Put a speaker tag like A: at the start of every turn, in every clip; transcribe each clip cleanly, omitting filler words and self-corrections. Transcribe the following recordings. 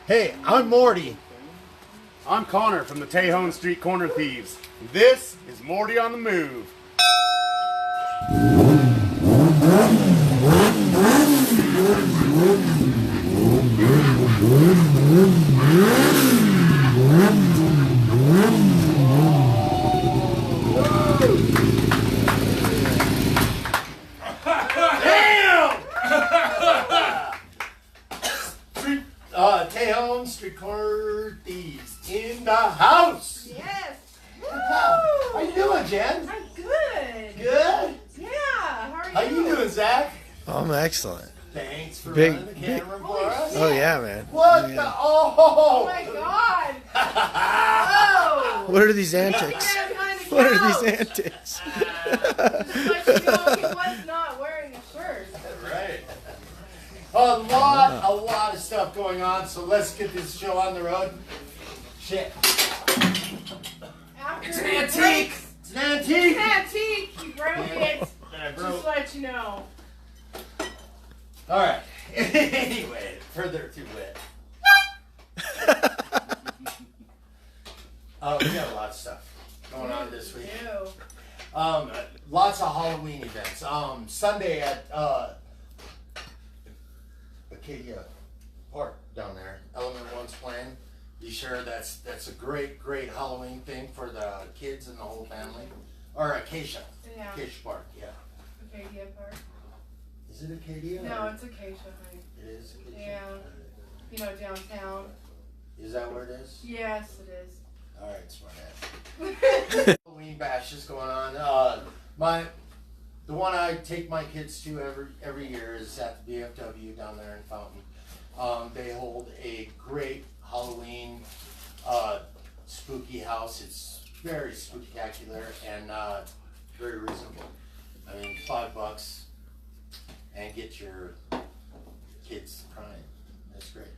A: Hey, I'm Morty.
B: I'm Connor from the Tejon Street Corner Thieves. This is Morty on the Move.
A: Tejon Street Corner Thieves in the house.
C: Yes. Woo!
A: How you doing, Jen?
C: I'm good.
A: Good?
C: Yeah. How are you?
A: How you doing, Zach?
D: I'm excellent.
A: Thanks for
D: Big-
A: running the camera for us.
D: Oh yeah, man.
A: What
D: Yeah.
A: the?
C: Oh
A: Oh!
C: my God. Oh.
D: What are these antics? What are these antics?
C: Just let you know he was not wearing a shirt.
A: Right. A lot of stuff going on, so let's get this show on the road. Shit.
C: After
A: It's an
C: he
A: antique!
C: breaks-
A: It's an antique!
C: It's an antique. He broke it.
A: That I
C: Just
A: broke.
C: let you know.
A: Alright. Anyway, further to it. We got a lot of stuff going on this week.
C: Ew.
A: Lots of Halloween events. Sunday at Acadia Park down there. Element One's playing. Be sure that's a great Halloween thing for the kids and the whole family. Or Acacia.
C: Yeah.
A: Acacia Park, yeah.
C: Acadia Park.
A: Is it Acadia?
C: No,
A: or-
C: it's Acacia, honey.
A: It is Acacia.
C: Yeah. You know, downtown.
A: Is that where it is?
C: Yes, it is.
A: Alright, smart ass. Halloween bash is going on. The one I take my kids to every year is at the VFW down there in Fountain. They hold a great Halloween spooky house. It's very spectacular and very reasonable. I mean, $5 and get your kids crying. That's great.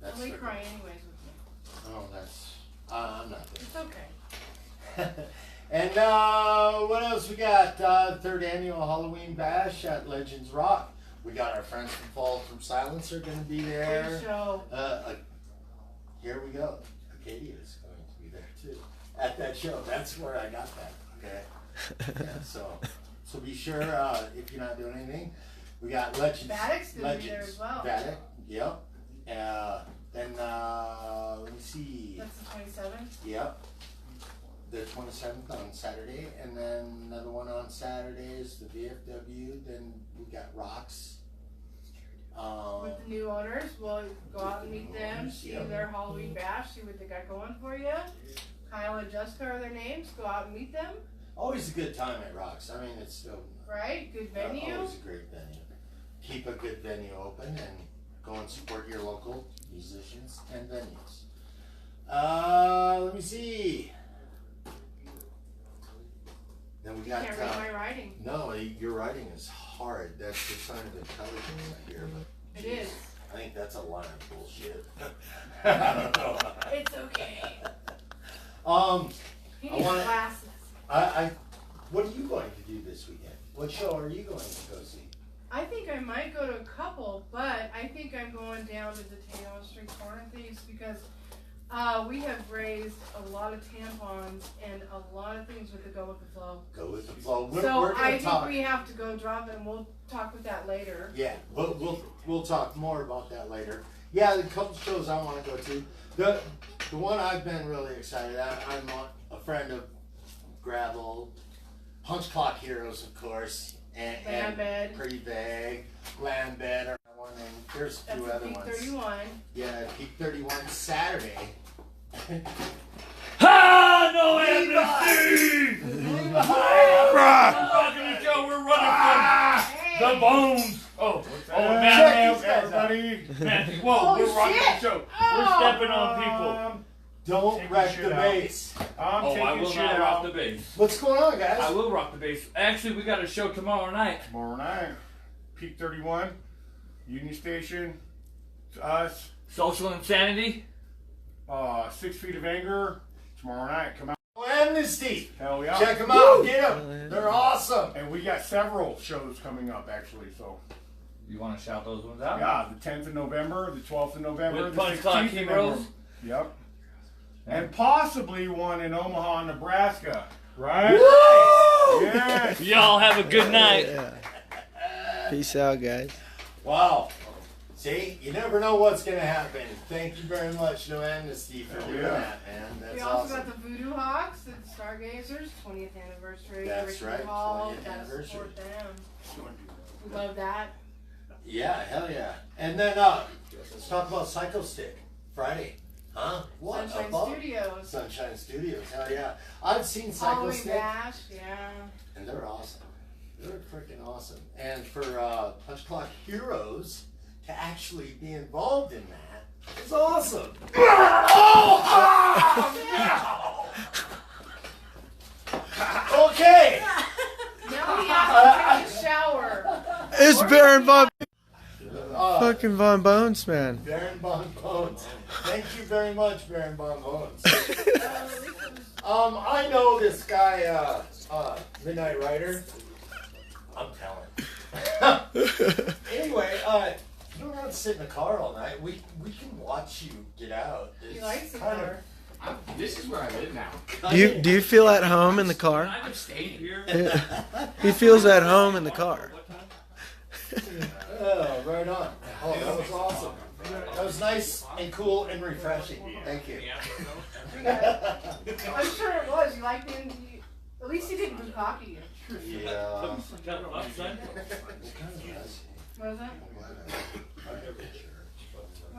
A: That's
C: Only
A: their-
C: cry anyways with me.
A: Oh, that's I'm not there.
C: It's okay.
A: And what else we got? Third annual Halloween bash at Legends Rock. We got our friends from Fall from Silence are going to be there.
C: Good show.
A: Here we go. Acadia is going to be there too at that show. That's where I got that. Okay. Yeah, so be sure if you're not doing anything, we got Legends.
C: Baddock's gonna be there as well.
A: Baddock. Yep. Then let me see.
C: That's the 27th.
A: Yep. The 27th on Saturday, and then another one on Saturday is the VFW. Then we got Rocks.
C: With the new owners, we'll go out and meet them, see
A: Yep.
C: their Halloween bash, see what they got going for you. Kyle and Jessica are their names. Go out and meet them.
A: Always a good time at Rocks. I mean, it's still
C: Right? Good venue.
A: always a great venue. Keep a good venue open and go and support your local musicians and venues. Let me see. Then we got.
C: Can't read my writing.
A: No, your writing is hard. That's the sign of intelligence up here. But
C: It is.
A: I think that's a line of bullshit.
C: It's okay. He
A: I
C: needs
A: wanna-
C: glasses.
A: What are you going to do this weekend? What show are you going to go see?
C: I think I might go to a couple, but I think I'm going down to the Tejon Street Corner Thieves because we have raised a lot of tampons and a lot of things with the Go With The Flow.
A: Go with the flow.
C: So
A: We're
C: I
A: gonna
C: think
A: talk.
C: we have to go drop it, and we'll talk with that later.
A: Yeah, we'll talk more about that later. Yeah, the couple shows I want to go to. The one I've been really excited at. I'm a friend of Gravel, Punch Clock Heroes, of course, and
C: Lambed.
A: Pretty Vague, Lambed, or one, and there's a
C: That's
A: few
C: a
A: other
C: Peak
A: ones.
C: 31.
A: Yeah, Peak 31 Saturday.
E: Ha! No amnesty!
A: Levi!
E: We're rocking the show. We're running
C: Hey.
E: from the bones. Oh,
A: Check
E: man,
A: these guys out.
E: man, whoa,
C: Holy
E: we're rocking
C: shit.
E: the show.
C: Oh.
E: We're stepping on people.
A: Don't
F: Take
A: wreck
F: your
A: the
F: shit out.
A: bass.
F: I'm
E: Oh, I
F: taking
E: will
F: shit
E: not rock
F: out
E: the bass.
A: What's going on, guys?
E: I will rock the bass. Actually, we got a show tomorrow night.
F: tomorrow night. Peak 31, Union Station, to us.
E: Social Insanity.
F: 6 Feet of Anger, tomorrow night. Come out.
A: Amnesty.
F: Hell yeah.
A: Check them out. Get them. They're awesome.
F: And we got several shows coming up, actually, so
E: You want to shout those ones out?
F: Yeah, the 10th of November, the 12th of November,
E: With
F: the
E: Punch Clock
F: 16th of
E: Heroes?
F: November. Yep. And possibly one in Omaha, Nebraska. Right? Yes.
E: Y'all have a good night.
D: Yeah. Peace out, guys.
A: Wow. See, you never know what's going to happen. Thank you very much, No Amnesty, for doing that, man. That's
C: We also
A: awesome.
C: got the Voodoo Hawks and Stargazers, 20th anniversary.
A: That's
C: Ricky
A: right,
C: Hall,
A: 20th
C: gotta
A: anniversary.
C: support them. We love that.
A: Yeah, hell yeah. And then, let's talk about Psycho Stick. Friday. Huh? What?
C: Sunshine
A: Above?
C: Studios.
A: Sunshine Studios. Hell yeah. I've seen Psycho
C: Halloween
A: Stick,
C: Bash, yeah.
A: and they're awesome. They're freaking awesome. And for Punch Clock Heroes to actually be involved in that is awesome. Okay.
C: Now we have to take a shower.
D: It's Baron Von
A: Uh,
D: fucking Von Bones, man.
A: Baron Bon Bones. Thank you very much, Baron Bon Bones. I know this guy, Midnight Rider. I'm telling. Anyway, you don't have to sit in the car all night. We can watch you get out.
C: He
A: It's
C: likes the
A: kind of-
C: car.
G: This is where I live now.
D: Do you feel at home in the car?
G: I just stayed here.
D: He feels at home in the car.
A: Oh, right on. Oh, that was awesome. That was nice and cool and refreshing. Thank you.
C: I'm sure it was. You liked it. At least he didn't bukkake you.
A: Yeah.
C: What was that?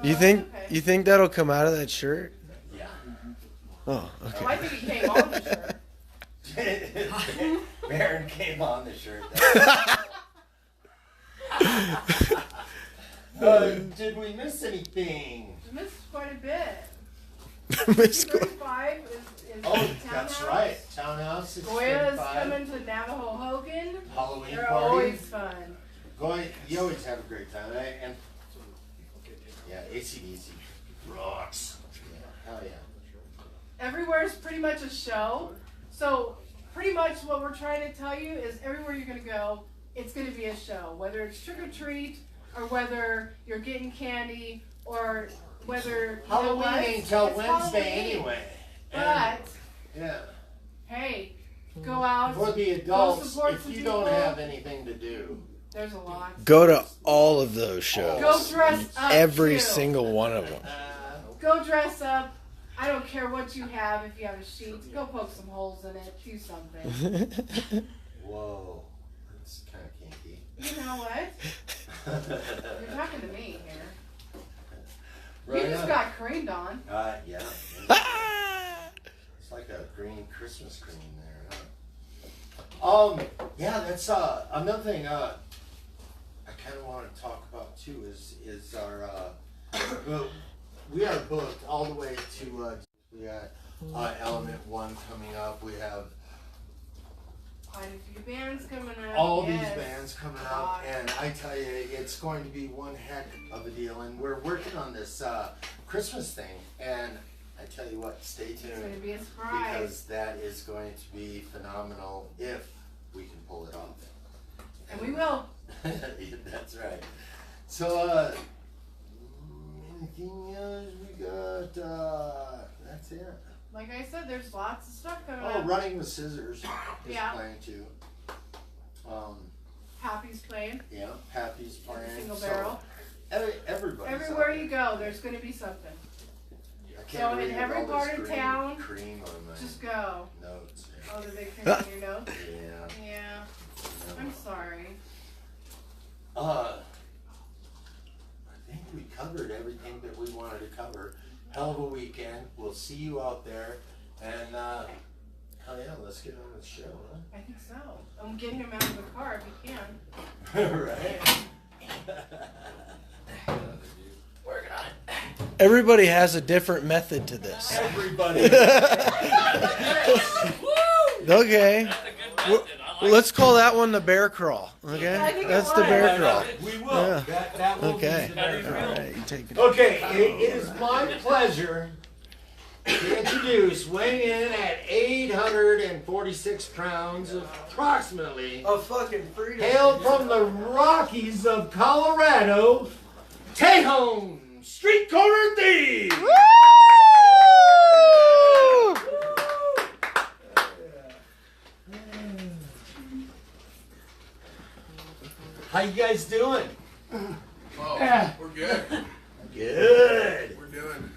D: You think that'll come out of that shirt?
A: Yeah.
D: Oh,
C: Oh,
D: okay.
C: I think he came on the shirt.
A: Baron came on the shirt. Did we miss anything?
C: We missed quite a bit.
D: Miss Gwen.
C: 35 is
A: Oh,
C: Townhouse.
A: that's right. Townhouse
C: Goya's
A: 635.
C: coming to Navajo Hogan.
A: Halloween
C: They're
A: party.
C: always fun.
A: Goya, you always have a great time, eh? And yeah, AC/DC rocks. Yeah, hell yeah.
C: Everywhere is pretty much a show. So pretty much what we're trying to tell you is everywhere you're going to go, it's going to be a show. Whether it's trick or treat, or whether you're getting candy, or whether you know
A: Halloween
C: what?
A: ain't till
C: It's
A: Wednesday
C: Halloween.
A: anyway.
C: But
A: And, yeah.
C: hey, go out.
A: For the adults,
C: support
A: if
C: some
A: you don't
C: people.
A: have anything to do,
C: There's a lot.
D: Go to all of those shows.
C: Go dress up.
D: Every
C: too.
D: single one of them.
C: Go dress up. I don't care what you have. If you have a sheet, go poke some holes in it. Do something.
A: whoa, that's kind of kinky.
C: You know what? You're talking to me here.
A: Right
C: You just
A: on.
C: got creamed on.
A: Yeah. It's like a green Christmas cream there. Huh? Yeah, that's another thing. I kind of want to talk about too is our well, we are booked all the way to we got Element 1 coming up. We have
C: Quite a few bands coming up.
A: all
C: yes.
A: these bands coming up, and I tell you, it's going to be one heck of a deal. And we're working on this Christmas thing, and I tell you what, stay
C: It's going to
A: tuned
C: be a surprise.
A: because that is going to be phenomenal if we can pull it off.
C: And we will.
A: That's right. So, anything else we got? That's it.
C: Like I said, there's lots of stuff coming
A: Oh,
C: up.
A: Running with Scissors is
C: Yeah.
A: playing too.
C: Happy's playing.
A: Yeah, Happy's playing.
C: Single
A: So,
C: barrel.
A: everybody's
C: Everywhere
A: out
C: you
A: there.
C: go, there's going to be something.
A: I can't
C: So in
A: read
C: every
A: all this
C: part of
A: green
C: town,
A: cream on my
C: Just go.
A: notes.
C: Oh, the big thing on your nose?
A: Yeah.
C: Yeah. I'm sorry.
A: I think we covered everything that we wanted to cover. Hell of a weekend. We'll see you out there. And, hell yeah, let's get on with the show,
C: I think so. I'm getting him out of the car if you can.
A: huh? Right?
G: Working on it.
D: Everybody has a different method to this.
A: Everybody.
D: Okay. Well, let's call that one the bear crawl.
C: I
D: Okay?
C: think it
D: That's the
C: was.
D: bear crawl.
A: We will.
D: Yeah.
A: That will
D: Okay.
A: be the bear
D: All
A: crawl.
D: right. You take it.
A: Okay, it is my pleasure to introduce, weighing in at 846 pounds, approximately,
D: A fucking freedom.
A: hailed from the Rockies of Colorado, Tejon, Street Corner Thieves! How you guys doing?
F: Oh, we're good.
A: Good.
F: We're doing.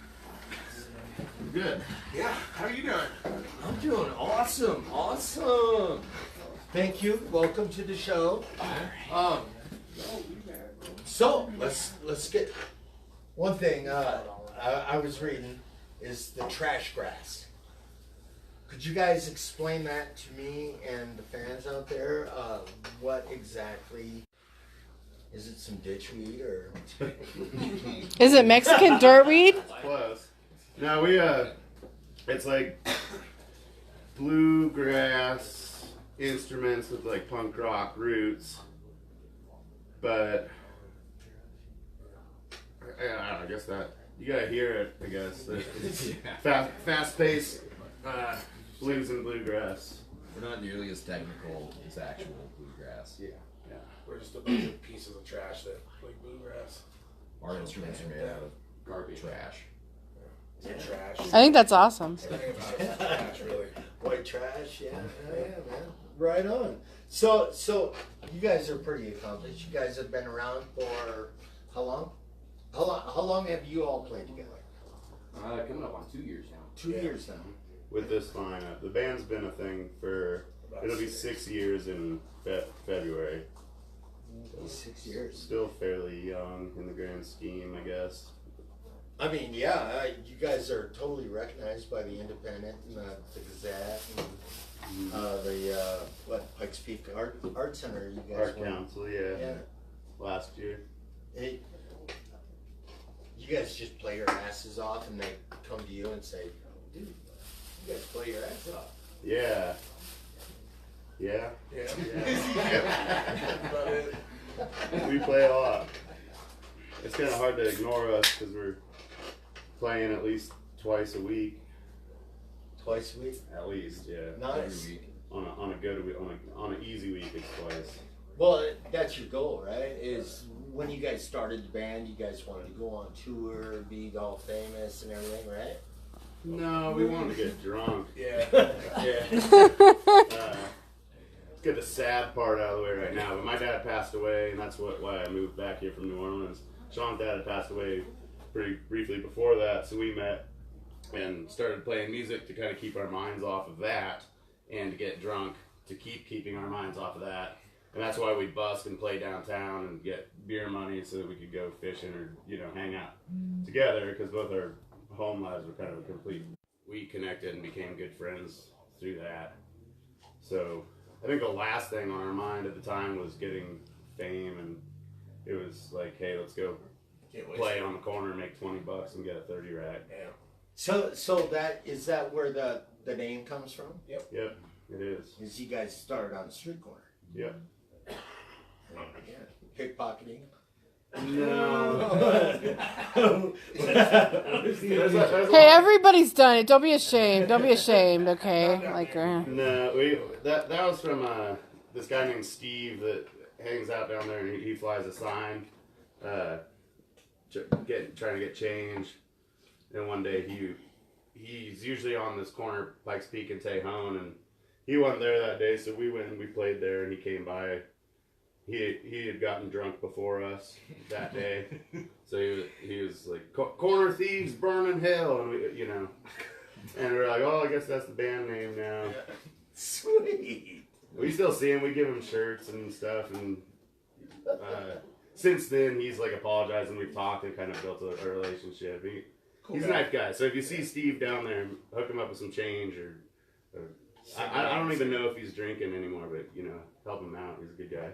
B: Good.
F: Yeah. How are you doing?
A: I'm doing awesome. Awesome. Thank you. Welcome to the show. So let's get one thing. I was reading is the trash grass. Could you guys explain that to me and the fans out there? What exactly? Is it some ditchweed or?
H: Is it Mexican dirtweed?
B: Close. No, we it's like bluegrass instruments with like punk rock roots, but I guess that you gotta hear it. I guess it's fast-paced blues and bluegrass.
G: We're not nearly as technical as actual bluegrass.
B: Yeah.
F: We're just a bunch of pieces of trash that like bluegrass.
G: Our instruments are made out of garbage trash.
F: It's trash.
H: I think that's awesome.
F: Everything about it is trash, really.
A: White trash, yeah, man. Right on. So you guys are pretty accomplished. You guys have been around for how long? How long have you all played together?
G: Coming up on 2 years now.
A: 2 years now.
B: With this lineup, the band's been a thing for it'll be 6 years in February.
A: 6 years.
B: Still fairly young in the grand scheme, I guess.
A: I mean, yeah, you guys are totally recognized by the Independent and the Gazette and the Pikes Peak Art Center. You guys
B: Art
A: went.
B: Council, yeah. Last year.
A: Hey, you guys just play your asses off and they come to you and say, dude, you guys play your ass off.
B: Yeah. Yeah.
F: That's about it.
B: We play a lot. It's kind of hard to ignore us because we're playing at least twice a week.
A: Twice a week?
B: At least, yeah.
A: Nice.
G: Every week.
B: On a good week, on an easy week, it's twice.
A: Well, that's your goal, right? Is when you guys started the band, you guys wanted to go on tour, be all famous and everything, right?
B: No, we wanted to get drunk.
F: Yeah.
B: Let's get the sad part out of the way right now. But my dad passed away, and that's why I moved back here from New Orleans. Sean's dad had passed away pretty briefly before that, so we met and started playing music to kind of keep our minds off of that and to get drunk to keeping our minds off of that. And that's why we busk and play downtown and get beer money so that we could go fishing or, hang out together because both our home lives were kind of a complete. We connected and became good friends through that. So I think the last thing on our mind at the time was getting fame, and it was like, hey, let's go play on the corner, make $20 and get a 30 rack.
F: Yeah.
A: So that is that where the name comes from?
B: Yep, it is.
A: Is you guys started on the street corner?
B: Yep.
A: Yeah. Pickpocketing.
B: No.
H: Hey, everybody's done it. Don't be ashamed. Don't be ashamed, okay?
B: No, that was from this guy named Steve that hangs out down there, and he flies a sign, trying to get change. And one day he's usually on this corner, Pikes Peak and Tejon, and he wasn't there that day, so we went and we played there, and he came by. He had gotten drunk before us that day, so he was like, "Corner Thieves burning hell," and we, and we're like, "Oh, I guess that's the band name now."
A: Sweet.
B: We still see him. We give him shirts and stuff, and since then he's like apologized, and we've talked and kind of built a relationship. He's a nice guy. So if you see Steve down there, hook him up with some change, or I don't even know if he's drinking anymore, but help him out. He's a good guy.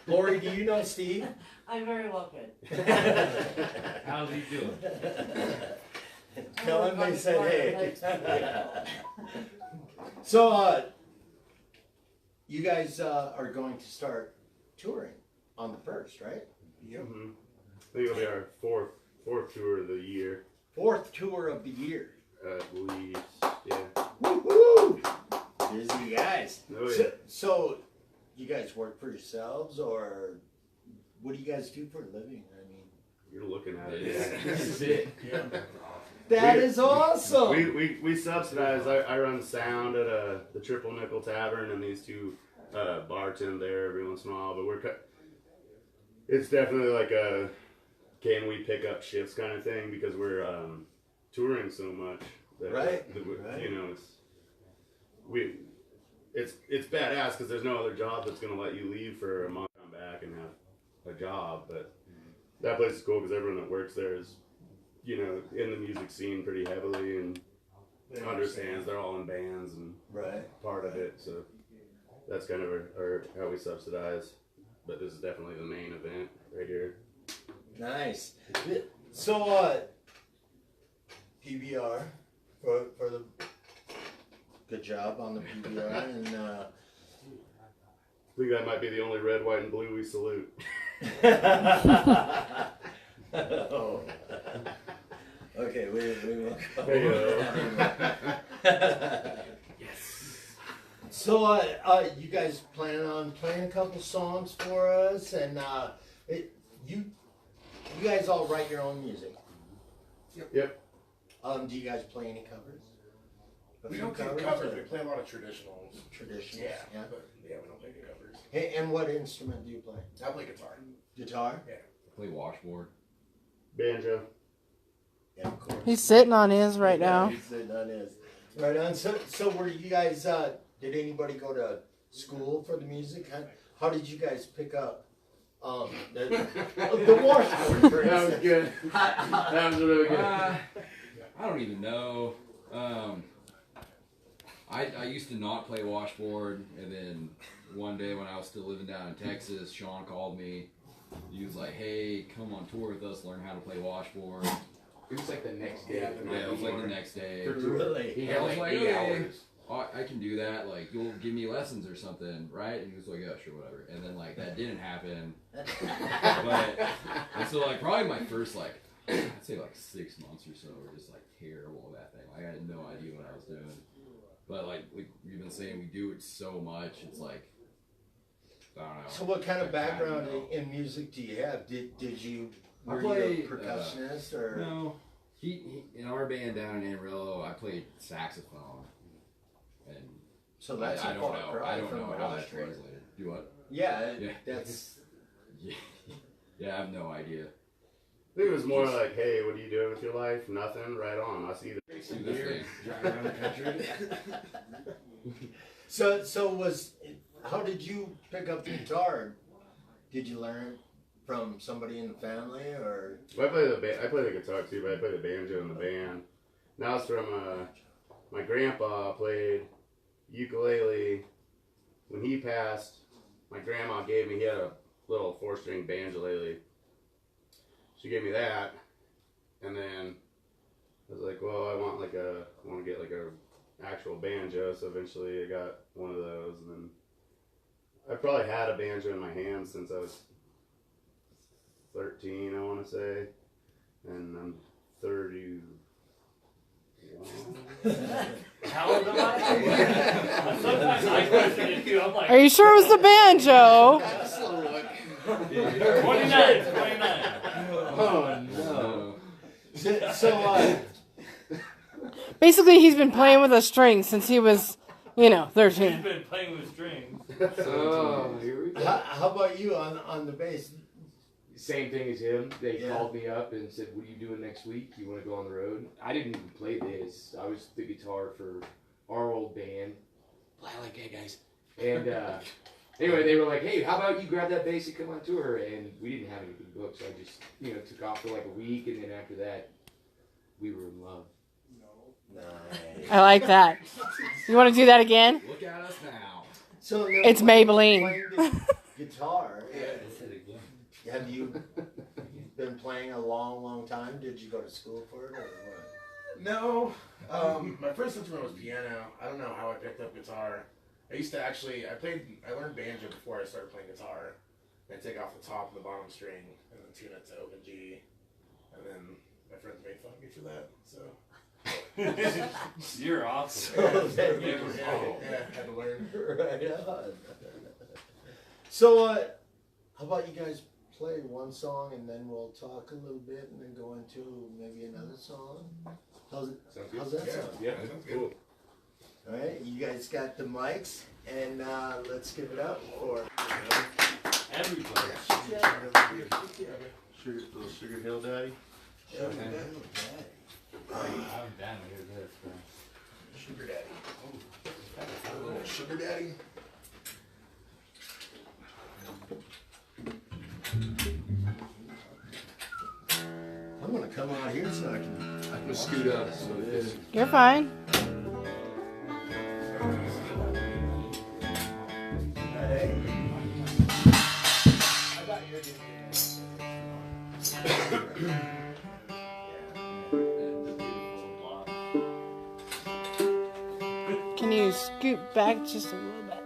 A: Lori, do you know Steve?
I: I'm very well good.
E: How's he doing?
A: Tell him they said hey. So, you guys are going to start touring on the 1st, right?
B: Yep. Mm-hmm. I think it'll be our fourth tour of the year.
A: 4th tour of the year.
B: Leaves, yeah.
A: Woo-hoo! Busy guys.
B: Oh, yeah.
A: So, you guys work for yourselves, or what do you guys do for a living? I mean,
B: You're looking at it.
G: This is it.
F: Yeah.
A: that is awesome.
B: We subsidize. I run sound at the Triple Nickel Tavern, and these two bartend there every once in a while. But it's definitely like a can we pick up shifts kind of thing because we're touring so much. That
A: Right.
B: that
A: Right.
B: You know, it's badass because there's no other job that's gonna let you leave for a month, come back and have a job. But that place is cool because everyone that works there is, you know, in the music scene pretty heavily and understands they're all in bands and
A: Right.
B: part of it. So that's kind of our how we subsidize. But this is definitely the main event right here.
A: Nice. So, PBR for the good job on the PBR, and
B: I think that might be the only red, white, and blue we salute.
A: oh. Okay, we will go.
B: There you
A: Yes. So, you guys planning on playing a couple songs for us, and you guys all write your own music.
B: Yep.
A: Do you guys play any covers? A
F: We
A: few
F: don't do covers. We play a lot of traditionals.
A: Traditionals.
F: Yeah. But yeah, we don't play any covers.
A: Hey, and what instrument do you play?
F: I play guitar.
A: Guitar?
G: Play washboard.
B: Banjo.
A: Yeah, of course.
H: He's sitting on his right now.
A: He's sitting on his. Right on. So were you guys? Did anybody go to school for the music? How did you guys pick up the washboard? For
B: That was
A: instance?
B: good. That was really good.
G: I don't even know. I used to not play washboard, and then one day when I was still living down in Texas, Sean called me. He was like, "Hey, come on tour with us, learn how to play washboard."
J: It was like the next day.
G: Yeah, it was like the next day.
A: Really?
J: He
G: I
J: had
G: was
J: like
G: like,
J: 8
G: okay.
J: hours.
G: I can do that. Like, you'll give me lessons or something, right? And he was like, yeah, sure, whatever. And then like that didn't happen. And so like probably my first like I'd say like 6 months or so were just like terrible at that thing. Like I had no idea what I was doing. But like we've been saying, we do it so much. It's like I don't know.
A: So what kind of background in music do you have? Did you
G: I
A: were
G: play,
A: you a percussionist or?
G: No. He in our band down in Amarillo, I played saxophone. And
A: So that's
G: I
A: a
G: don't
A: far
G: know.
A: cry
G: I don't
A: from
G: know how that
A: washboard.
G: translated. Do what?
A: Yeah,
G: Yeah.
A: that's.
G: Yeah, I have no idea.
B: I think it was more like, hey, what are you doing with your life? Nothing. Right on. Us either.
G: Do this thing.
F: Driving around the country.
A: So how did you pick up the guitar? Did you learn it from somebody in the family or?
B: I play the guitar too, but I play the banjo in the band. Now it's from my grandpa played ukulele. When he passed, my grandma gave me. He had a little 4-string banjolele. She gave me that, and then I was like, well, I want to get like a actual banjo. So eventually I got one of those, and then I probably had a banjo in my hand since I was 13, I want to say, and I'm 31.
E: How old am I? Sometimes I question it too. I'm like,
H: Are you sure it was the banjo?
E: 29.
A: Oh no! So
H: Basically, he's been playing with a string since he was, 13.
E: He's been playing with strings.
J: Oh, here we go.
A: how about you on the bass?
J: Same thing as him. They
A: Yeah.
J: called me up and said, "What are you doing next week? You want to go on the road?" I didn't even play bass. I was the guitar for our old band. Play like that, guys. And anyway, they were like, "Hey, how about you grab that bass and come on tour?" And we didn't have anything booked, so I just took off for like a week, and then after that, we were in love.
A: Nice.
H: I like that. You want to do that again?
G: Look at us now.
A: So
H: It's Maybelline.
A: Playing the guitar. Have you been playing a long time? Did you go to school for it or what?
F: No. My first instrument was piano. I don't know how I picked up guitar. I learned banjo before I started playing guitar. I take off the top and the bottom string and then tune it to open G. And then my friends made fun of me for that. So
E: You're awesome.
A: So then we
E: Yeah,
A: just
E: we're
A: had
E: all-
F: Had to learn.
A: right on. So, how about you guys play one song and then we'll talk a little bit and then go into maybe another song? How's that sound?
B: Yeah, cool.
A: All right, you guys got the mics, and let's give it up for
E: Everybody.
B: Sugar Hill Daddy.
A: Sugar Daddy.
E: I'm down to hear this.
F: Sugar daddy. A little sugar daddy.
A: I'm gonna come out here so I can
G: scoot up. So it is.
H: You're fine.
A: Hey. I got your
H: Can you scoot back just a little bit?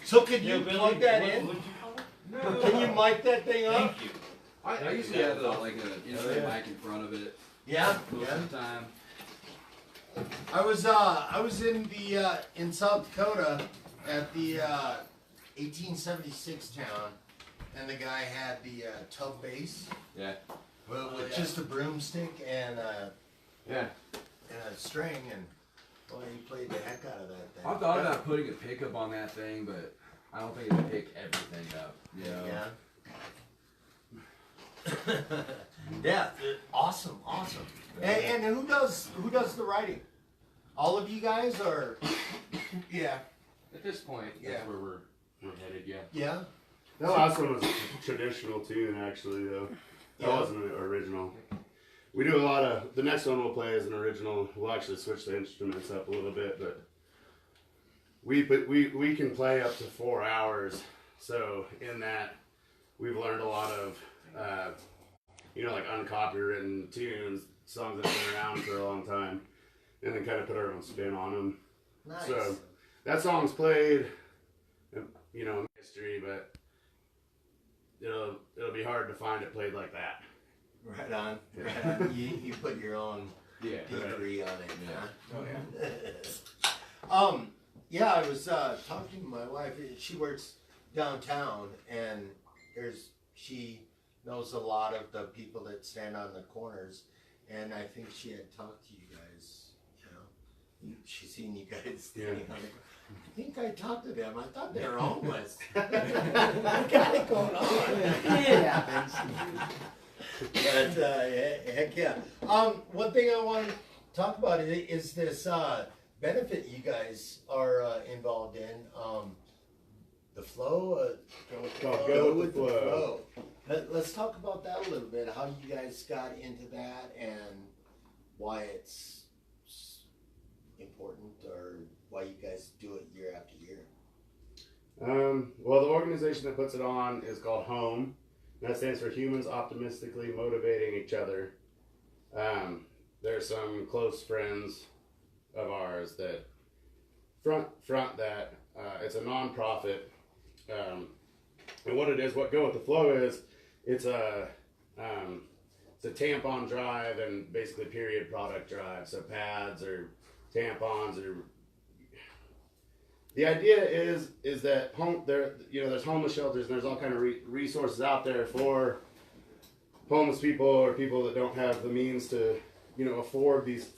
A: So could you
E: Billy,
A: plug that
E: what-
A: in?
E: what'd you call it?
A: Can you mic that thing up?
E: Thank you.
G: I usually have like an instrument mic in front of it
A: Yeah,
G: most
A: yeah.
G: of the time.
A: I was in South Dakota at the 1876 town, and the guy had the tub bass.
G: Yeah.
A: Well, with just a broomstick and a string, and boy, he played the heck out of that thing.
G: I thought about putting a pickup on that thing, but I don't think it would pick everything up. You know?
A: Yeah. Yeah, awesome. And who does the writing? All of you guys, or
F: Yeah.
J: At this point,
A: Yeah.
J: that's where we're headed, yeah.
A: yeah?
B: The last one was a traditional tune, actually, though. That
A: Yeah.
B: wasn't an original. We do a lot of. The next one we'll play is an original. We'll actually switch the instruments up a little bit, but we can play up to 4 hours. So in that, we've learned a lot of, like uncopywritten tunes, songs that have been around for a long time. and then kind of put our own spin on them.
A: Nice.
B: So that song's played, you know, in history, but it'll be hard to find it played like that.
A: Right on. Right on. You put your own degree on it.
G: Yeah.
A: Oh yeah. Yeah, I was talking to my wife. She works downtown, and she knows a lot of the people that stand on the corners, and I think she had talked to you guys. You know, she's seen you guys standing on the. I think I talked to them. I thought they were homeless. What got it going on? Yeah. But heck yeah. One thing I want to talk about is this benefit you guys are involved in. The flow. Go with the flow. Let's talk about that a little bit. How you guys got into that and why it's important, or why you guys do it year after year.
B: Well, the organization that puts it on is called HOME. That stands for Humans Optimistically Motivating Each Other. There's some close friends of ours that front that. It's a nonprofit. And what it is, what Go With The Flow is, it's a tampon drive and basically period product drive. So pads or tampons or... The idea is that there's homeless shelters and there's all kind of resources out there for homeless people or people that don't have the means to, afford these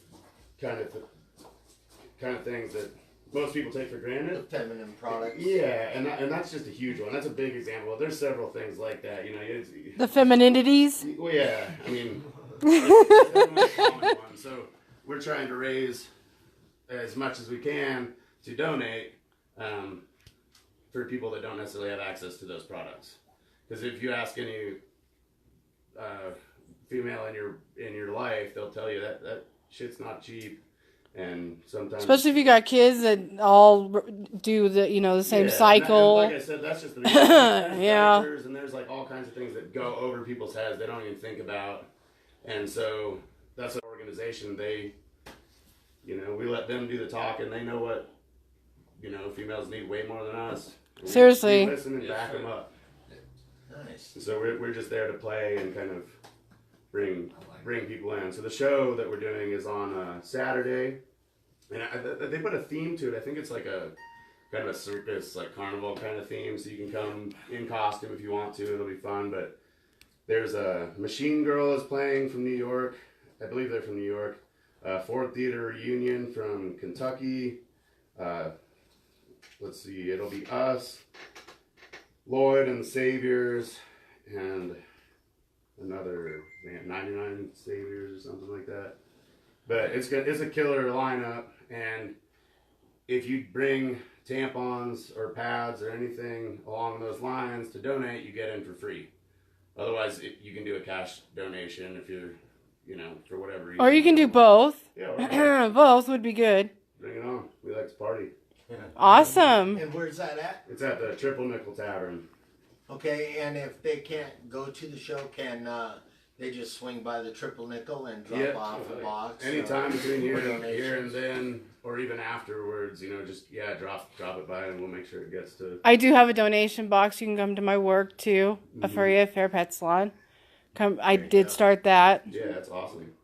B: kind of things that most people take for granted.
A: The feminine products.
B: Yeah, and that's just a huge one. That's a big example. There's several things like that.
H: The femininities.
B: Well, yeah. I mean, that's the most common one. So we're trying to raise as much as we can to donate. For people that don't necessarily have access to those products, because if you ask any female in your life, they'll tell you that shit's not cheap, and sometimes,
H: especially if you got kids that all do the same cycle.
B: And like I said, that's just the beginning.
H: Yeah.
B: And there's like all kinds of things that go over people's heads they don't even think about, and so that's an organization. They, we let them do the talk, and they know what. Females need way more than us.
H: Seriously.
B: We listen and back them up.
A: Nice.
B: So we're just there to play and kind of bring people in. So the show that we're doing is on Saturday, and they put a theme to it. I think it's like a kind of a circus, like carnival kind of theme. So you can come in costume if you want to. It'll be fun. But there's a Machine Girl is playing from New York. I believe they're from New York. Ford Theater Reunion from Kentucky. Let's see, it'll be us, Lloyd and the Saviors, and another 99 Saviors or something like that. But it's a killer lineup, and if you bring tampons or pads or anything along those lines to donate, you get in for free. Otherwise, you can do a cash donation if you're, for whatever reason.
H: Or you can do both.
B: Yeah,
H: both would be good.
B: Bring it on. We like to party.
H: Awesome.
A: And where's that at?
B: It's at the Triple Nickel Tavern.
A: Okay, and if they can't go to the show, can they just swing by the Triple Nickel and drop off a box?
B: Anytime between here and then, or even afterwards, just drop it by and we'll make sure it gets to.
H: I do have a donation box. You can come to my work too. A Furia Fair Pet Salon. I did start that.
B: Yeah, that's awesome.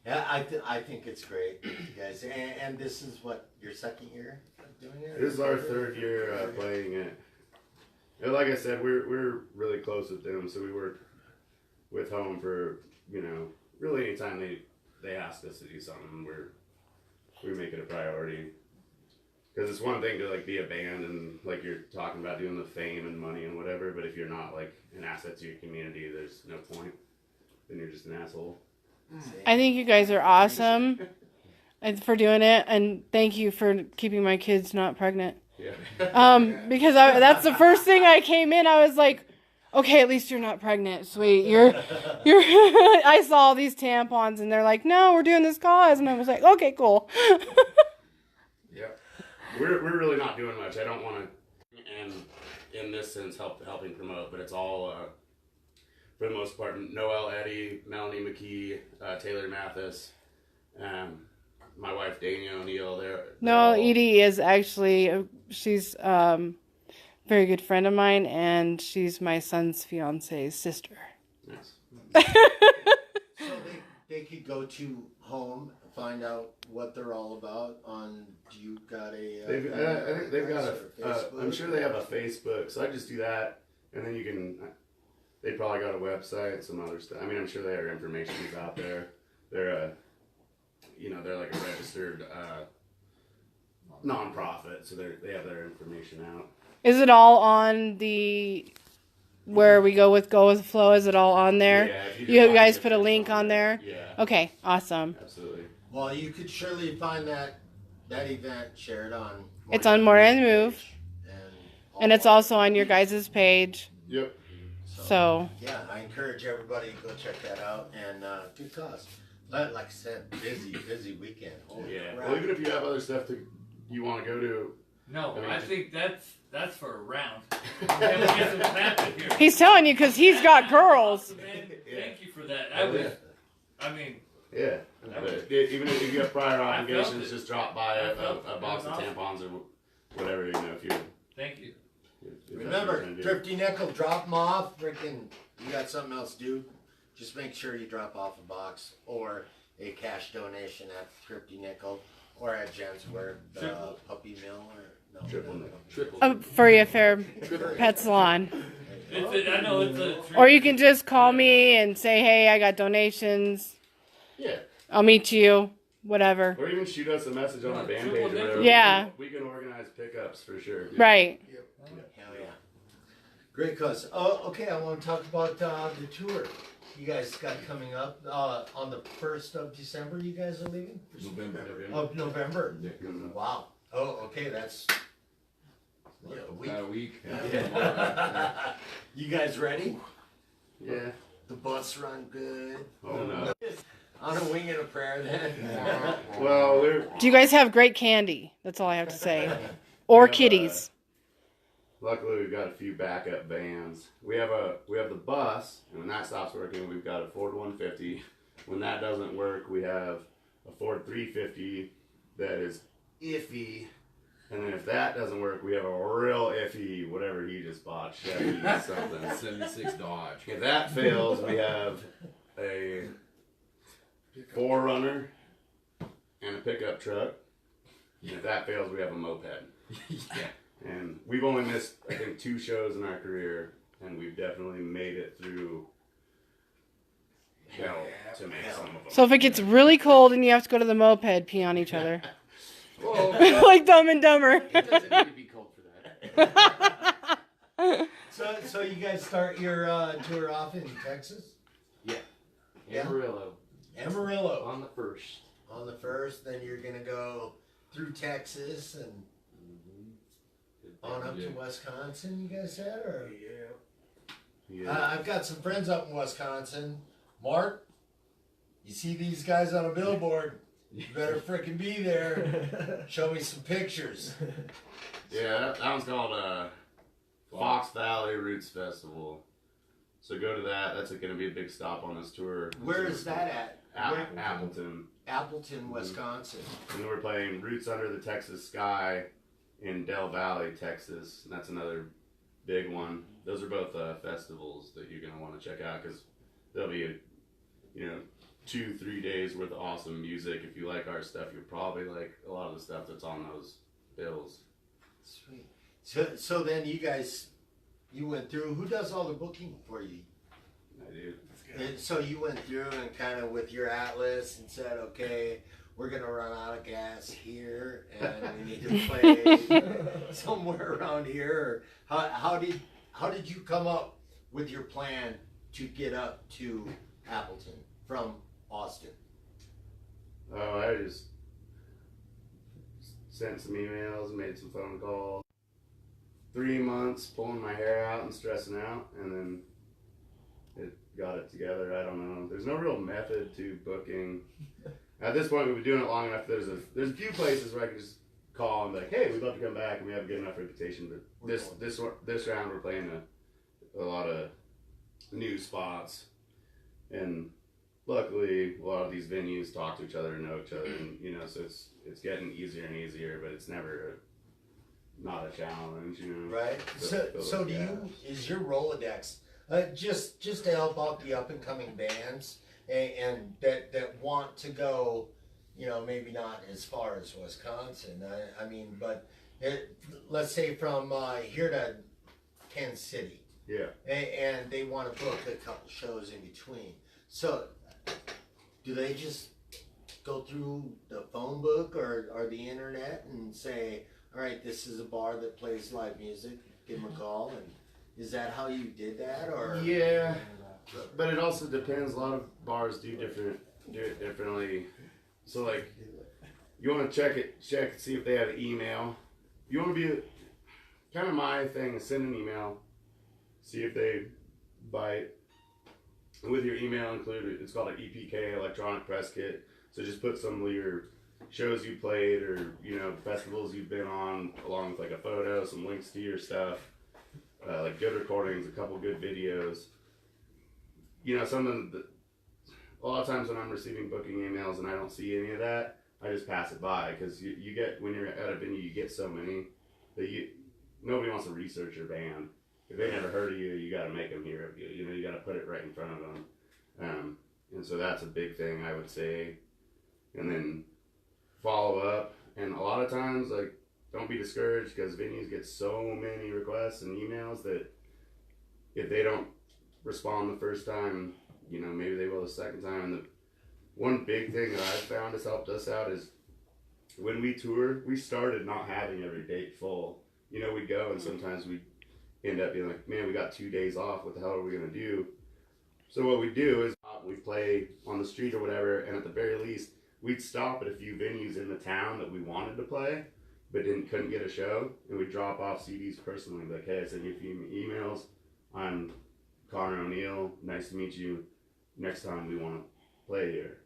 A: Yeah, I think it's great, you guys. And this is what, your second year doing it?
B: This is our third year playing it. And like I said, we're really close with them, so we work with Home for really anytime they ask us to do something, we make it a priority. Because it's one thing to be a band and you're talking about doing the fame and money and whatever, but if you're not an asset to your community, there's no point. Then you're just an asshole.
H: I think you guys are awesome for doing it, and thank you for keeping my kids not pregnant.
B: Yeah.
H: Because that's the first thing I came in. I was like, okay, at least you're not pregnant. Sweet. You're. I saw all these tampons, and they're like, no, we're doing this cause, and I was like, okay, cool.
B: Yeah. We're really not doing much. I don't want to, and in this sense, helping promote, but it's all. For the most part, Noelle Eddy, Melanie McKee, Taylor Mathis, my wife Dania O'Neill.
H: No, Edie is actually, she's a very good friend of mine, and she's my son's fiance's sister.
B: Nice.
A: So they could go to home, find out what they're all about on. Do you got a?
B: I think they've got a.
A: Facebook?
B: I'm sure they have a Facebook, so I just do that, and then you can. They probably got a website, some other stuff. I mean, I'm sure their information is out there. They're they're like a registered nonprofit, so they have their information out.
H: Is it all on the where we go with the flow? Is it all on there?
B: Yeah, if
H: You guys put a link on there?
B: Yeah.
H: Okay, awesome.
B: Absolutely.
A: Well, you could surely find that event shared on.
H: It's on Morty on the Move, and it's
A: all-
H: also on your guys' page.
B: Yep.
H: So
A: yeah, I encourage everybody to go check that out, and good cause. Like I said, busy weekend. Holy
B: Yeah.
A: crap.
B: Well, even if you have other stuff you want to go to.
E: No,
B: I mean,
E: I think that's for a round. Then we get some happen here.
H: he's telling you because he's got girls.
E: Man, thank you for that. I mean,
B: Yeah. But even if you have prior
E: I felt
B: obligations,
E: it.
B: just drop by
E: I felt
B: a
E: it.
B: box
E: It
B: of
E: was
B: tampons or whatever, if you.
E: thank you.
B: if that's what
A: Remember,
B: you're gonna do.
A: Thrifty Nickel, drop them off. Freaking, you got something else to do? Just make sure you drop off a box or a cash donation at Thrifty Nickel or at Jen's where the
E: Triple.
A: puppy mill or no.
B: Triple
A: no,
B: nickel.
A: no.
B: Triple.
H: For your fair pet salon.
E: I know it's a treat.
H: Or you can just call me and say, hey, I got donations.
B: Yeah.
H: I'll meet you. Whatever.
B: Or even shoot us a message on the band
E: Triple
B: page or
E: nickel.
B: whatever.
H: Yeah.
B: We can organize pickups for sure.
H: Right.
A: Hell yeah. Great cause. Oh, okay, I want to talk about the tour. You guys got coming up on the 1st of December. You guys are leaving?
G: November.
A: Of November.
G: Yeah, coming up.
A: Wow. Oh, okay, that's a week.
G: About a week.
A: You guys ready?
B: Yeah.
A: The bus run good.
B: Oh no.
A: On a wing and a prayer then.
B: Well,
H: Do you guys have great candy? That's all I have to say. Or
B: have,
H: kitties.
B: luckily we've got a few backup vans. We have the bus, and when that stops working, we've got a Ford 150. When that doesn't work, we have a Ford 350 that is iffy. And then if that doesn't work, we have a real iffy, whatever he just bought, Chevy something.
G: 76 Dodge.
B: If that fails, we have a 4Runner and a pickup truck. And if that fails, we have a moped.
G: Yeah.
B: And we've only missed, I think, 2 shows in our career, and we've definitely made it through hell to make some of them.
H: So if it gets really cold and you have to go to the moped, pee on each other.
J: Well,
H: Like Dumb and Dumber.
J: it doesn't need to be cold for that.
A: So you guys start your tour off in Texas? Yeah.
J: Amarillo
A: Amarillo.
J: on the 1st.
A: On the 1st, then you're gonna go through Texas and on up to Wisconsin, you guys said? Or
B: Yeah.
A: I've got some friends up in Wisconsin. Mark, you see these guys on a billboard, you better frickin' be there. Show me some pictures.
B: Yeah, that one's called Fox Valley Roots Festival. So go to that. That's going to be a big stop on this tour.
A: Where is that at? Where-
B: Appleton.
A: Appleton, Wisconsin.
B: And we're playing Roots Under the Texas Sky in Del Valley, Texas. And that's another big one. Those are both festivals that you're going to want to check out because there'll be 2-3 days worth of awesome music. If you like our stuff, you'll probably like a lot of the stuff that's on those bills.
A: Sweet. So then you went through. Who does all the booking for you?
B: I do.
A: And so you went through and kind of with your atlas and said, okay, we're gonna run out of gas here, and we need to play somewhere around here. Or how did you come up with your plan to get up to Appleton from Austin?
B: Oh, I just sent some emails, made some phone calls. 3 months pulling my hair out and stressing out, and then it got it together. I don't know. There's no real method to booking. At this point, we've been doing it long enough. There's a few places where I can just call and be like, hey, we'd love to come back, and we have a good enough reputation. But this round, we're playing a lot of new spots, and luckily a lot of these venues talk to each other and know each other, and you know, so it's getting easier and easier, but it's never not a challenge, you know.
A: Right. So do you? Is your Rolodex just to help out the up and coming bands and that want to go, you know, maybe not as far as Wisconsin. I mean, but let's say from here to Kansas City.
B: Yeah.
A: And they want to book a couple shows in between. So, do they just go through the phone book or the internet and say, all right, this is a bar that plays live music, give them a call? And is that how you did that? Or
B: yeah, but it also depends. A lot of bars do it differently. So like, you want to check, see if they have an email. You want to be, kind of my thing is send an email, see if they bite. And with your email included, it's called an EPK, electronic press kit. So just put some of your shows you played or, you know, festivals you've been on, along with like a photo, some links to your stuff, like good recordings, a couple good videos. You know, a lot of times when I'm receiving booking emails and I don't see any of that, I just pass it by, because you get, when you're at a venue, you get so many that nobody wants to research your band. If they never heard of you, you got to make them hear of you. You know, you got to put it right in front of them. And so that's a big thing, I would say. And then follow up. And a lot of times, like, don't be discouraged, because venues get so many requests and emails that if they don't respond the first time, you know, maybe they will the second time. And the one big thing that I've found has helped us out is when we tour, we started not having every date full. You know, we'd go and sometimes we'd end up being like, man, we got 2 days off. What the hell are we going to do? So what we do is we play on the street or whatever, and at the very least, we'd stop at a few venues in the town that we wanted to play, but couldn't get a show, and we'd drop off CDs personally, like, hey, I sent you a few emails. I'm Connor O'Neill. Nice to meet you. Next time we want to play here.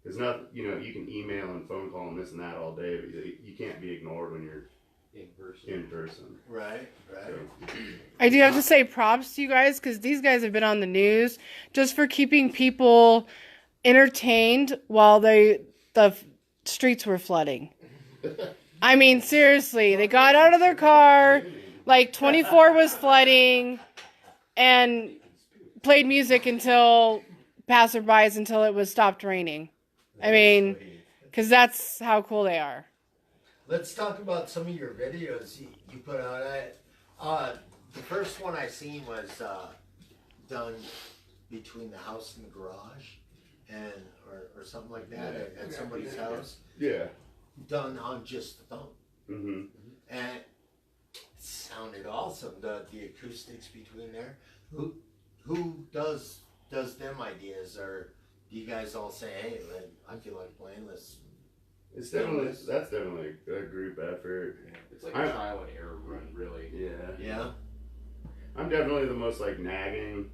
B: It's not, you know, you can email and phone call and this and that all day, but you can't be ignored when you're in person.
A: Right.
B: So.
H: I do have to say props to you guys, because these guys have been on the news just for keeping people entertained while the streets were flooding. I mean, seriously, they got out of their car, like 24 was flooding, and played music until passerbys until it was stopped raining. I mean, because that's how cool they are.
A: Let's talk about some of your videos you put out. The first one I seen was done between the house and the garage, or something like that at somebody's house.
B: Yeah.
A: Done on just the phone.
B: Mm-hmm.
A: And it sounded awesome. The acoustics between there. Who does them ideas, or do you guys all say, hey, I feel like playing this?
B: That's definitely a group effort.
J: It's like a trial and error run, really.
A: Yeah.
B: I'm definitely the most like nagging,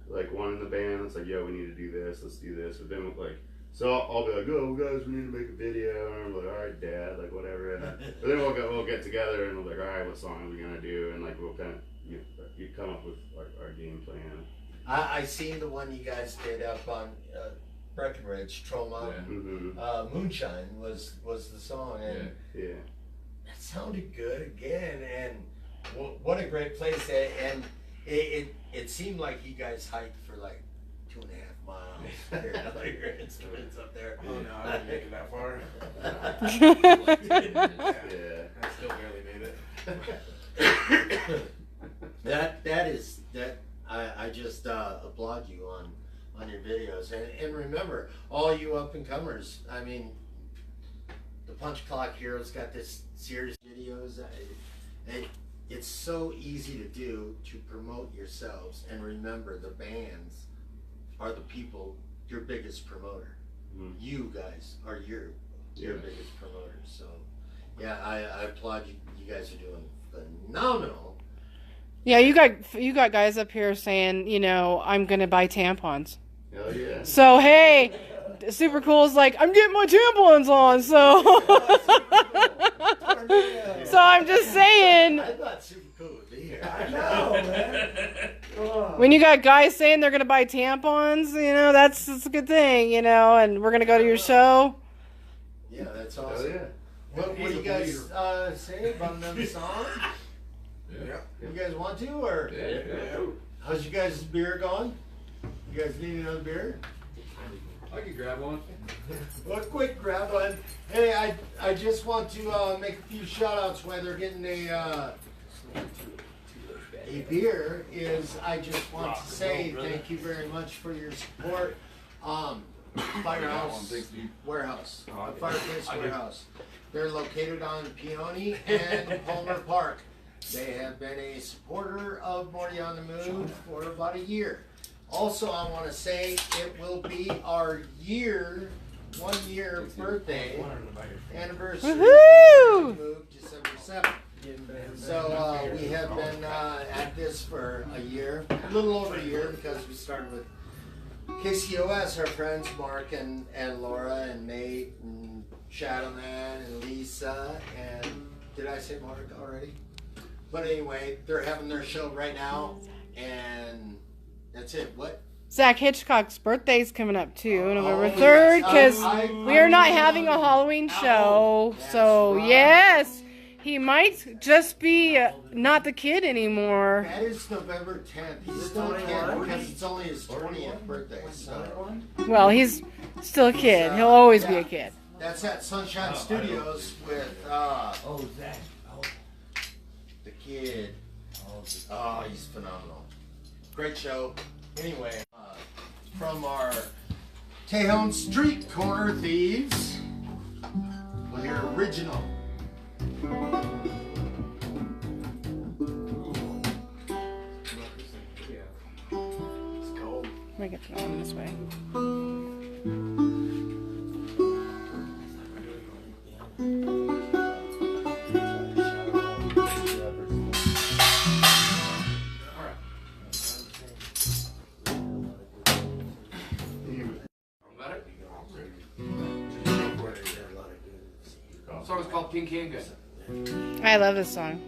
B: like one in the band. It's like, yo, we need to do this. Let's do this. But then like, so I'll be like, oh guys, we need to make a video. And I'm like, all right, Dad, like whatever. But then we'll get together and we'll be like, all right, what song are we gonna do? And like we'll kind of you come up with our game plan.
A: I seen the one you guys did up on Breckenridge, Troll Mountain.
B: Mm-hmm.
A: Moonshine was the song, and
B: yeah,
A: that sounded good again. And what a great place! And it seemed like you guys hiked for like 2.5 miles. There, like your instruments up there.
F: Oh no, I didn't make it that far.
B: yeah.
F: I still barely made it.
A: I just applaud you on your videos, and remember, all you up and comers. I mean, the Punch Clock Heroes got this series of videos. It's so easy to do to promote yourselves, and remember, the bands are the people, your biggest promoter.
B: Mm-hmm. You
A: You guys are your biggest promoters. So yeah, I applaud you. You guys are doing phenomenal.
H: Yeah, you got guys up here saying, you know, I'm gonna buy tampons.
B: Hell yeah.
H: So hey, Super Cool is like, I'm getting my tampons on, so so I'm just saying.
A: I thought Super Cool would be here.
F: I know, man.
H: when you got guys saying they're gonna buy tampons, you know, that's a good thing, you know, and we're gonna go to your show.
A: Yeah, that's
B: Oh
A: awesome.
B: yeah.
A: What do you guys say about another song?
G: Yeah.
A: You guys want to, or
G: Yeah.
A: how's you guys' beer going? You guys need another beer?
G: I could grab one.
A: Well, quick grab one. Hey, I just want to make a few shout outs while they're getting a beer. I just want to say thank you very much for your support. Firehouse Warehouse, Fireplace Warehouse. They're located on Peony and Palmer Park. They have been a supporter of Morty on the Move for about a year. Also, I want to say it will be our 1 year birthday anniversary.
H: Woohoo!
A: Move December 7th. So we have been at this for a year, a little over a year, because we started with KCOS, our friends Mark and Laura and Nate and Shadowman and Lisa and did I say Mark already? But anyway, they're having their show right now, and that's it. What?
H: Zach Hitchcock's birthday's coming up too, November
A: yes.
H: 3rd, because
A: I
H: we are not having a Halloween show.
A: That's
H: So
A: right.
H: yes, he might just be not the kid anymore.
A: That is November 10th. He's still a kid because it's only his 20th birthday. So
H: Well, he's still a kid. He'll always be a kid.
A: that's at Sunshine Studios with
E: Zach.
A: the kid. Oh, he's phenomenal. Great show. Anyway, from our Tejon Street Corner Thieves, we'll hear Original. It's cold.
H: Let me get to know him this way.
J: The song is called Pink Handgun.
H: I love this song.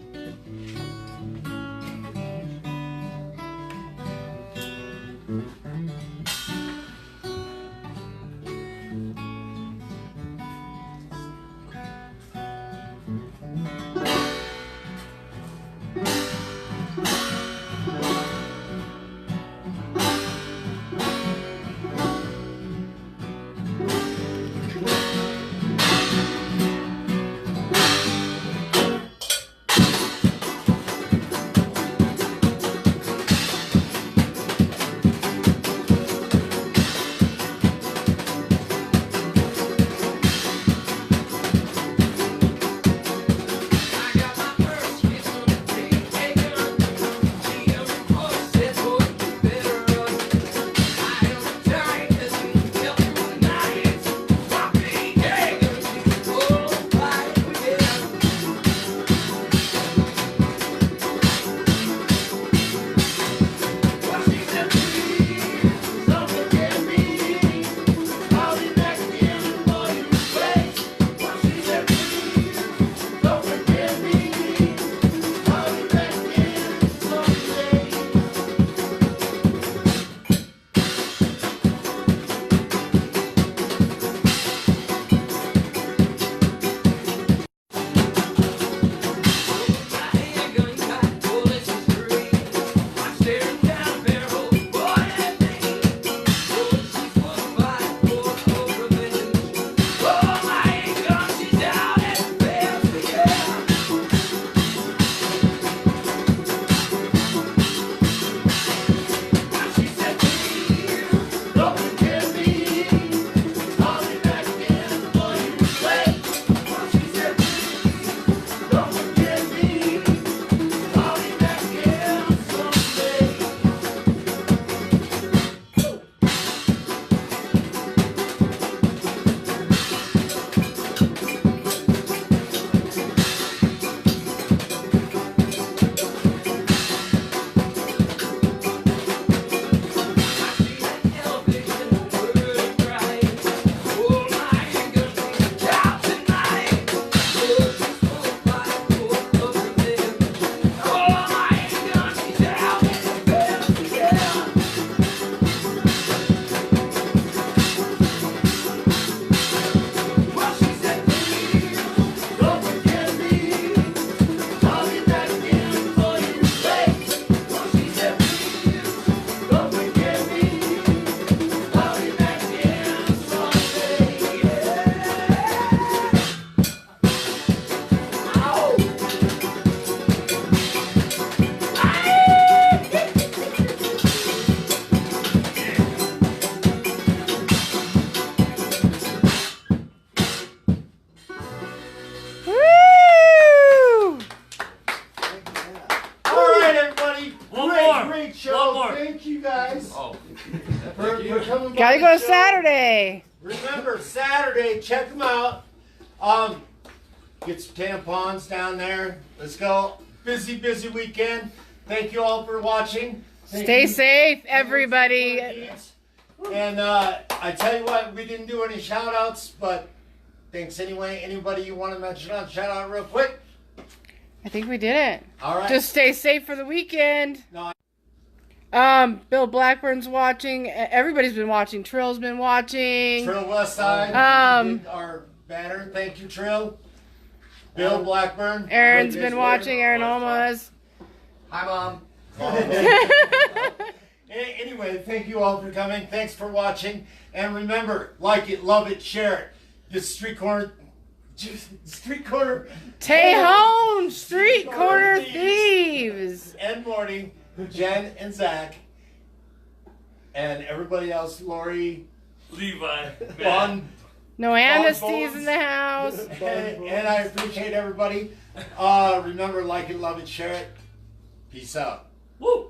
A: Saturday. Check them out. Get some tampons down there. Let's go. Busy, busy weekend. Thank you all for watching.
H: Stay safe, everybody.
A: And I tell you what, we didn't do any shout outs, but thanks anyway. Anybody you want to mention on shout out real quick?
H: I think we did it.
A: All right.
H: Just stay safe for the weekend.
A: No,
H: Bill Blackburn's watching. Everybody's been watching. Trill's been watching.
A: Trill Westside. Our banner. Thank you, Trill. Bill Blackburn.
H: Aaron's been watching. Aaron Almas.
I: Hi, Mom.
A: Anyway, thank you all for coming. Thanks for watching. And remember, like it, love it, share it. This Street Corner.
H: Tejon Street Corner Thieves.
A: And Morty, Jen and Zach. And everybody else, Lori.
E: Levi.
A: Bon.
H: No amnesties in the house.
A: And I appreciate everybody. Remember, like it, love it, share it. Peace out.
E: Woo!